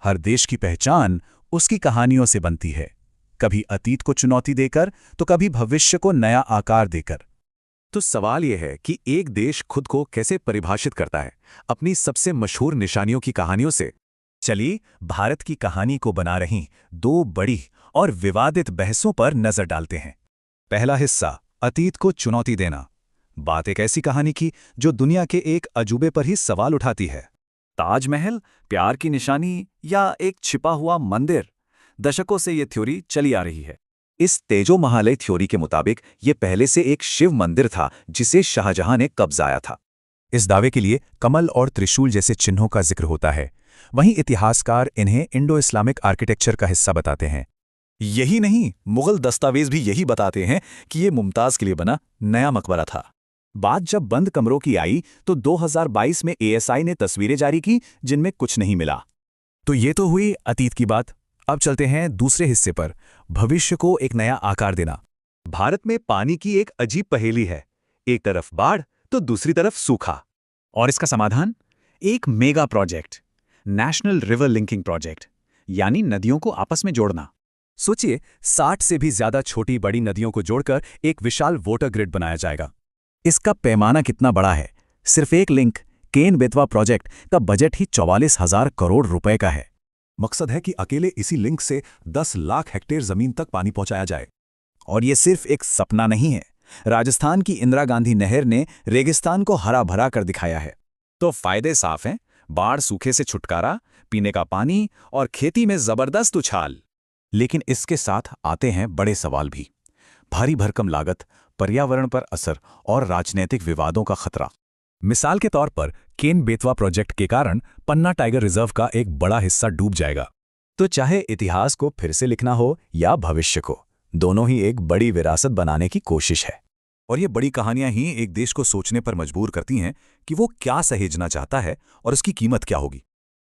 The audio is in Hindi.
हर देश की पहचान उसकी कहानियों से बनती है, कभी अतीत को चुनौती देकर तो कभी भविष्य को नया आकार देकर। तो सवाल यह है कि एक देश खुद को कैसे परिभाषित करता है, अपनी सबसे मशहूर निशानियों की कहानियों से। चलिए भारत की कहानी को बना रही दो बड़ी और विवादित बहसों पर नजर डालते हैं। पहला हिस्सा, अतीत को चुनौती देना। बात एक ऐसी कहानी की जो दुनिया के एक अजूबे पर ही सवाल उठाती है। ताजमहल, प्यार की निशानी या एक छिपा हुआ मंदिर? दशकों से ये थ्योरी चली आ रही है। इस तेजो महालय थ्योरी के मुताबिक ये पहले से एक शिव मंदिर था जिसे शाहजहां ने कब्जाया था। इस दावे के लिए कमल और त्रिशूल जैसे चिन्हों का जिक्र होता है। वहीं इतिहासकार इन्हें इंडो इस्लामिक आर्किटेक्चर का हिस्सा बताते हैं। यही नहीं, मुगल दस्तावेज भी यही बताते हैं कि ये मुमताज के लिए बना नया मकबरा था। बात जब बंद कमरों की आई तो 2022 में एएसआई ने तस्वीरें जारी की जिनमें कुछ नहीं मिला। तो ये तो हुई अतीत की बात। अब चलते हैं दूसरे हिस्से पर, भविष्य को एक नया आकार देना। भारत में पानी की एक अजीब पहेली है, एक तरफ बाढ़ तो दूसरी तरफ सूखा। और इसका समाधान? एक mega project, national river linking project, यानी नदियों को आपस में जोड़ना। सोचिए, 60 से भी ज्यादा छोटी बड़ी नदियों को जोड़कर एक विशाल वाटर ग्रिड बनाया जाएगा। इसका पैमाना कितना बड़ा है? सिर्फ एक लिंक, केन बेतवा प्रोजेक्ट का बजट ही 44,000 करोड़ रुपए का है। मकसद है कि अकेले इसी लिंक से 10 लाख हेक्टेयर जमीन तक पानी पहुंचाया जाए। और ये सिर्फ एक सपना नहीं है। राजस्थान की इंदिरा गांधी नहर ने रेगिस्तान को हरा भरा कर दिखाया है। तो फायदे साफ हैं, बाढ़ सूखे से छुटकारा, पीने का पानी और खेती में जबरदस्त उछाल। लेकिन इसके साथ आते हैं बड़े सवाल भी। भारी भरकम लागत, पर्यावरण पर असर और राजनीतिक विवादों का खतरा। मिसाल के तौर पर केन बेतवा प्रोजेक्ट के कारण पन्ना टाइगर रिजर्व का एक बड़ा हिस्सा डूब जाएगा। तो चाहे इतिहास को फिर से लिखना हो या भविष्य को, दोनों ही एक बड़ी विरासत बनाने की कोशिश है। और ये बड़ी कहानियां ही एक देश को सोचने पर मजबूर करती हैं कि वो क्या सहेजना चाहता है और उसकी कीमत क्या होगी।